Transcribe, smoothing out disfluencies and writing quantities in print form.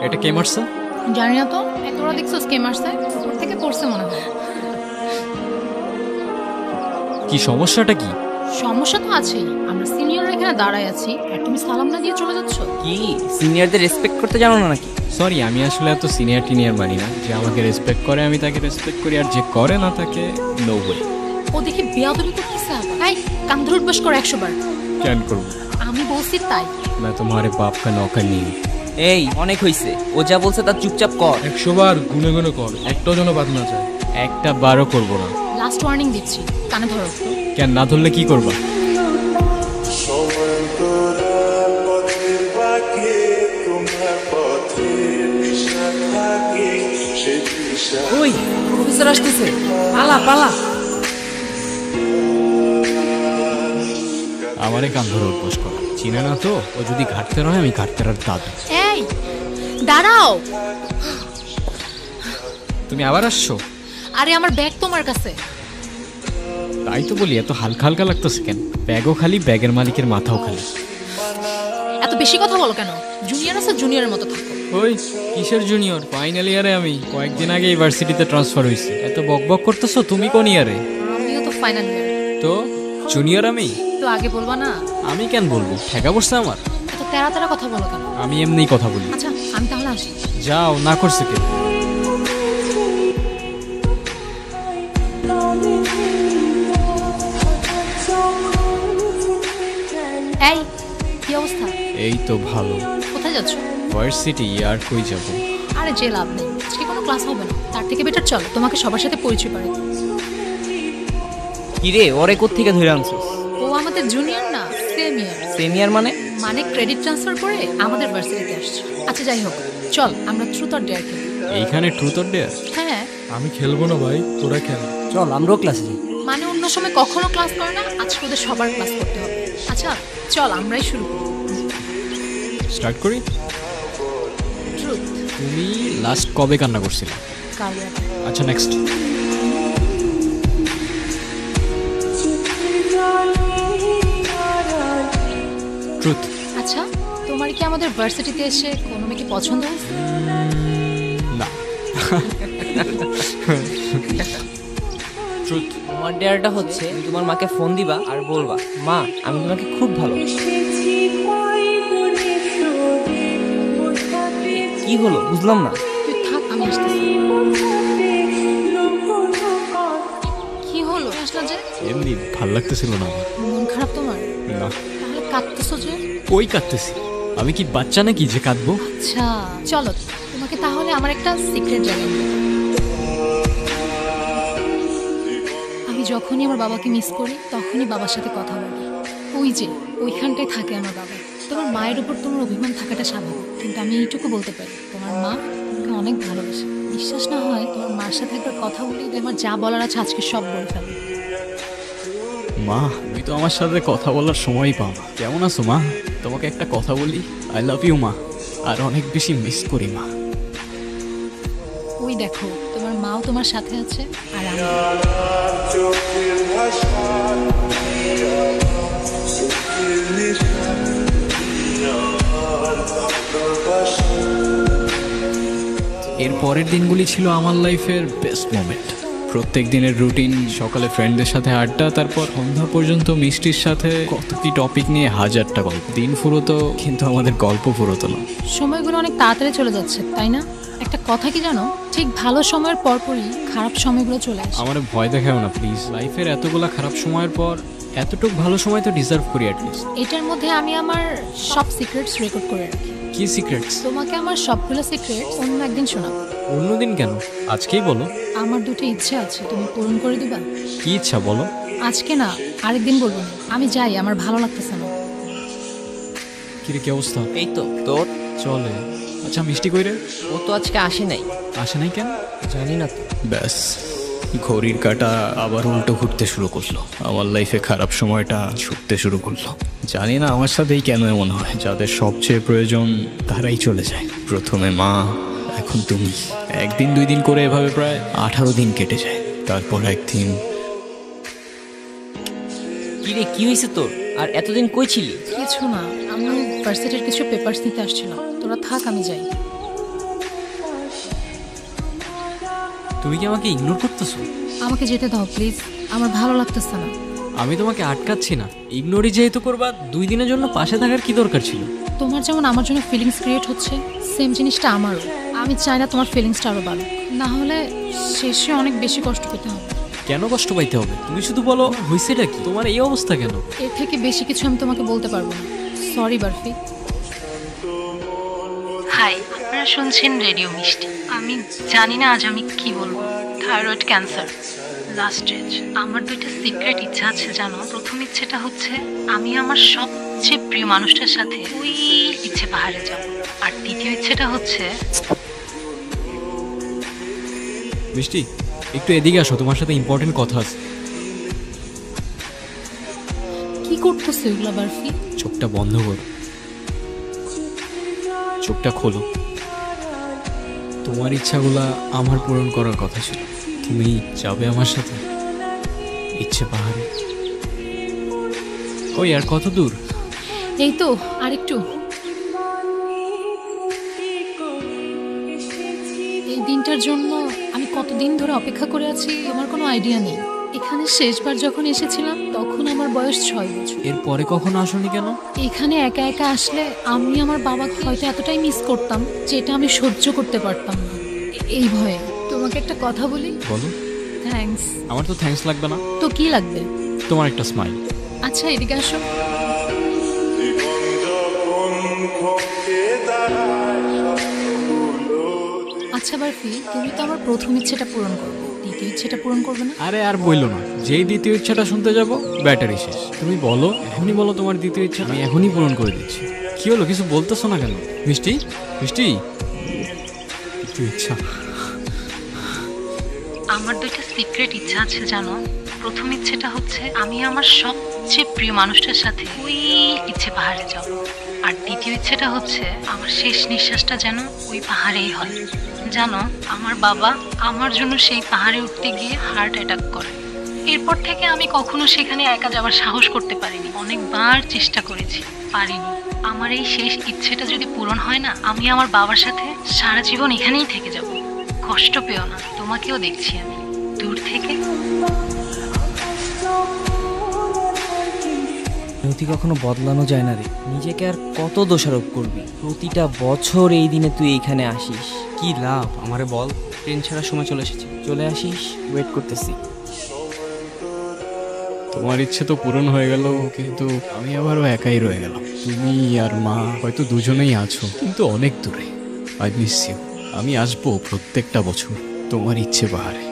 এটা কে মারছে? জানি না তো, তোরা দেখছিস কে মারছে? উপর থেকে পড়ছে মনে হয়। কি সমস্যাটা কি? সমস্যা তো আছেই, আমরা সিনিয়ররা এখানে দাঁড়ায় আছি আর তুমি সালাম না দিয়ে চলে যাচ্ছ। কি সিনিয়রদের রেসপেক্ট করতে জানো না নাকি? সরি, আমি আসলে এত সিনিয়র টিনিয়র মানি না। যে আমাকে রেসপেক্ট করে আমি তাকে রেসপেক্ট করি, আর যে করে না তাকে নো ওয়ে। ও দেখি বেয়াদবি করতেছে। তাই কান ধরে উঠবাস করো 100 বার। কেন করবো? আমি বলছি তাই। मैं तुम्हारे बाप का नौकर नहीं हूँ। এই অনেক হইছে, ও যা বলছে তার চুপচাপ কর। 100 বার গুনে গুনে কর, একটাও যেন বাদ না যায়। একটা বারও করবো না। লাস্ট ওয়ার্নিং দিচ্ছি, কানে ধরো। কেন না ধরলে কি করবা? ওই প্রফেসর আসতেছে, পালা পালা। আমারে কান ধরে উঠবস কর, চিনে না তো? ও যদি ঘাটতে রয় আমি ঘাটতে আর দাদু। এই দাঁড়াও। তুমি আবার আসছো? আরে আমার ব্যাগ তোমার কাছে। তাই তো বলি, এত হালকা হালকা লাগতেছে কেন? ব্যাগও খালি, ব্যাগের মালিকের মাথাও খালি। এত বেশি কথা বলো কেন? জুনিয়র আছে, জুনিয়রের মতো থাকো। ওই কিসের জুনিয়র? ফাইনাল ইয়ারে আমি, কয়েকদিন আগে ইউনিভার্সিটিতে ট্রান্সফার হয়েছি। এত বক বক করতেছো, তুমি কোন ইয়ারে? আমিও তো ফাইনাল ইয়ার। তো জুনিয়র আমি? তো আগে বলবা না? আমি কেন বলবো, ঠেকা পড়ছে আমার। এত তেরা তেরা কথা বলো কেন? আমি এমনিই কথা বলি। আচ্ছা আমি তাহলে আসি। যাও, না করছে কে? এই কি অবস্থা? এই তো ভালো। কোথায় যাচ্ছ? ভার্সিটি। আর কই যাব? আরে যে লাভ নেই, আজকে কোনো ক্লাস হবে না। তার থেকে বেটার চলো তোমাকে সবার সাথে পরিচয় করে দিই। কি রে, ওরে কোত্থেকে ধরে আনছিস? ও আমাদের জুনিয়র না, সিনিয়র। সিনিয়র মানে? মানে ক্রেডিট ট্রান্সফার করে আমাদের ভার্সিটিতে আসছে। আচ্ছা যাই হোক, চল আমরা ট্রুথ অর ডেয়ার খেলি। এইখানে ট্রুথ অর ডেয়ার? হ্যাঁ। আমি খেলবো না ভাই, তোরা খেল। চল আমরাও ক্লাসে যাই। মানে অন্য সময় কখনো ক্লাস করে না, আজকে ওদের সবার ক্লাস করতে হবে। আচ্ছা চল আমরাই শুরু করি। স্টার্ট করি। ট্রুথ। তুমি লাস্ট কবে কান্না করছিলে? কাল রাতে। আচ্ছা নেক্সট। ট্রুথ। আচ্ছা তোমার কি আমাদের ভার্সিটিতে এসে কোনো মেয়েকে পছন্দ হয়েছে? না। ট্রুথ। তোমার ডেয়ারটা হচ্ছে তুমি তোমার মাকে ফোন দিবা আর বলবা, মা আমি তোমাকে খুব ভালোবাসি। কি হলো বুঝলাম না। তুই থাক, আমি আসতেছি। কি হলো আসলা যে? এমনি ভাল লাগতেছিল না আমার। মন খারাপ তোমার? না। তাহলে কাঁদতেছো যে? কই কাঁদতেছি? আমি কি বাচ্চা নাকি যে কাঁদবো? আচ্ছা চলো তোমাকে তাহলে আমার একটা সিক্রেট জানাই। আমি যখনই আমার বাবাকে মিস করি তখনই বাবার সাথে কথা বলি। ওই যে ওইখানটায় থাকে আমার বাবা। তোমার মায়ের উপর তোমার অভিমান থাকাটা স্বাভাবিক, কিন্তু আমি এইটুকু বলতে পারি তোমার মা তোমাকে অনেক ভালোবাসে। বিশ্বাস না হয় তোমার মার সাথে একবার কথা বলি, আমার যা বলার আছে আজকে সব বলে ফেলো। মা, তুমি তো আমার সাথে কথা বলার সময়ই পাও না। কেমন আছো মা? তোমাকে একটা কথা বলি, আই লাভ ইউ মা, আর অনেক বেশি মিস করি মা। ওই দেখো তোমার মাও তোমার সাথে আছে আর আমি। এর পরের দিনগুলি ছিল আমার লাইফের বেস্ট মোমেন্ট। প্রত্যেক দিনের রুটিন, সকালে ফ্রেন্ডদের সাথে আড্ডা, তারপর সন্ধ্যা পর্যন্ত মিষ্টির সাথে কত কি টপিক নিয়ে হাজারটা গল্প। দিন ফুরোতো কিন্তু আমাদের গল্প ফুরোতো না। সময়গুলো অনেক তাড়াতাড়ি চলে যাচ্ছে তাই না? একটা কথা কি জানো, ঠিক ভালো সময়ের পরপরই খারাপ সময়গুলো চলে আসে। আমার ভয় দেখাও না প্লিজ। লাইফের এতগুলা খারাপ সময়ের পর এতটুকু ভালো সময় তো ডিজার্ভ করি অ্যাটলিস্ট। এটার মধ্যে আমি আমার সব সিক্রেটস রেকর্ড করে রাখি। কি সিক্রেটস? তোমাকে আমার সবগুলো সিক্রেটস অন্য একদিন শোনাবো। অন্যদিন কেন? আজকেই বলো। আমার দুটো ইচ্ছে আছে, তুমি পূরণ করে দিবা? কি ইচ্ছা বলো? আজকে না, আরেকদিন বলবো না। আমি যাই, আমার ভালো লাগতেছে না। কিরে, কি অবস্থা? এই তো তোর চলে। আচ্ছা মিষ্টি কইরে? ও তো আজকে আসে নাই। আসে নাই কেন? জানি না তো। ব্যাস, ঘড়ির কাঁটা আবার উল্টো ঘুরতে শুরু করলো। আমার লাইফে খারাপ সময়টা ছুটতে শুরু করলো। জানি না আমার সাথেই কেন এমন হয়। যাদের সবচেয়ে প্রয়োজন তারাই চলে যায়। প্রথমে মা, এখন তুমি। একদিন দুই দিন করে এভাবে প্রায় 18 দিন কেটে যায়। তারপর একদিন। কি রে, কি হয়েছে তোর? আর এতদিন কই ছিলি? কিছু না, আমি ভার্সিটির কিছু পেপারস নিতে আসছিলাম। তোরা থাক, আমি যাই। তুমি কি আমাকে ইগনোর করতেছো? আমাকে যেতে দাও প্লিজ, আমার ভালো লাগতেছে না। আমি তোমাকে আটকাচ্ছি না, ইগনোরই যেহেতু করবা 2 দিনের জন্য পাশে থাকার কি দরকার ছিল? তোমার যেমন আমার জন্য ফিলিংস ক্রিয়েট হচ্ছে, সেম জিনিসটা আমারও। আমি চাই না তোমার ফিলিংসটা আরও বাড়ুক, না হলে শেষে অনেক বেশি কষ্ট পেতে হবে। কেন কষ্ট পাইতে হবে? তুমি শুধু বলো হয়েছেটা কি, তোমার এই অবস্থা কেন? এর থেকে বেশি কিছু আমি তোমাকে বলতে পারবো না। সরি বারফি। হাই, আপনারা শুনছেন রেডিও মিষ্টি। আমি জানি না আজ আমি কি বলবো। Thyroid cancer, last stage. আমার 2টা সিক্রেট ইচ্ছা আছে জানো। প্রথম ইচ্ছেটা হচ্ছে আমি আমার সবচেয়ে প্রিয় মানুষটার সাথে ওই ইচ্ছে পাহাড়ে যাব, আর দ্বিতীয় ইচ্ছেটা হচ্ছে মিষ্টি, একটু এদিকে আসো, তোমার সাথে ইম্পর্টেন্ট কথা আছে। কি করতেছো এগুলা বারফি? চোখটা বন্ধ করো, চোখটা খোলো। তোমার ইচ্ছাগুলা আমার পূরণ করার কথা ছিল। তুমি যাবে আমার সাথে ইচ্ছে পাহাড়ে? ওই আর কত দূর? এই তো আরেকটু। এই দিনটার জন্য আমি কতদিন ধরে অপেক্ষা করে আছি আমার কোনো আইডিয়া নেই। এখানে শেষবার যখন এসেছিলাম তখন আমার বয়স 6 বছর। এরপরে কখনো আসোনি কেন? এখানে একা একা আসলে আমি আমার বাবাকে হয়তো এতটাই মিস করতাম যেটা আমি সহ্য করতে পারতাম না। এই ভয়ে তোমাকে একটা কথা বলি। বলো। থ্যাঙ্কস। আমার তো থ্যাঙ্কস লাগবে না। তো কি লাগবে? তোমার একটা স্মাইল। আচ্ছা এদিকে আসো। আচ্ছা বারফি, তুমি তো আমার প্রথম ইচ্ছেটা পূরণ করবে, দ্বিতীয় ইচ্ছেটা পূরণ করবে না? আরে আর বইলো না, যেই দ্বিতীয় ইচ্ছাটা শুনতে যাব ব্যাটারি শেষ। তুমি বলো, এখনই বলো তোমার দ্বিতীয় ইচ্ছা, আমি এখনই পূরণ করে দিচ্ছি। কি হলো, কিছু বলতেছো না কেন? মিষ্টি, মিষ্টি, দ্বিতীয় ইচ্ছা। আমার 2টা সিক্রেট ইচ্ছা আছে জানো। প্রথম ইচ্ছেটা হচ্ছে আমি আমার সবচেয়ে প্রিয় মানুষটার সাথে ওই ইচ্ছে পাহাড়ে যাব, আর দ্বিতীয় ইচ্ছেটা হচ্ছে আমার শেষ নিঃশ্বাসটা যেন ওই পাহাড়েই হয়। জানো, আমার বাবা আমার জন্য সেই পাহাড়ে উঠতে গিয়ে হার্ট অ্যাটাক করে। এরপর থেকে আমি কখনো সেখানে একা যাওয়ার সাহস করতে পারিনি। অনেকবার চেষ্টা করেছি, পারিনি। আমার এই শেষ ইচ্ছেটা যদি পূরণ হয় না, আমি আমার বাবার সাথে সারা জীবন এখানেই থেকে যাব। কষ্ট পেও না, তোমাকেও দেখছি আমি দূর থেকে। নথি কখনো বদলানো যায় না রে। নিজেকে আর কত দোষারোপ করবি? প্রতিটা বছর এই দিনে তুই এইখানে আসিস, কি লাভ? আমারে বল। ট্রেন ছাড়ার সময় চলে এসেছে, চলে আসিস, ওয়েট করতেছি। তোমার ইচ্ছে তো পূরণ হয়ে গেল, কিন্তু আমি আবারও একাই রয়ে গেলাম। তুমি আর মা হয়তো দুজনেই আছো, কিন্তু অনেক দূরে। I miss you. আমি আসবো প্রত্যেকটা বছর তোমার ইচ্ছে পাহাড়ে।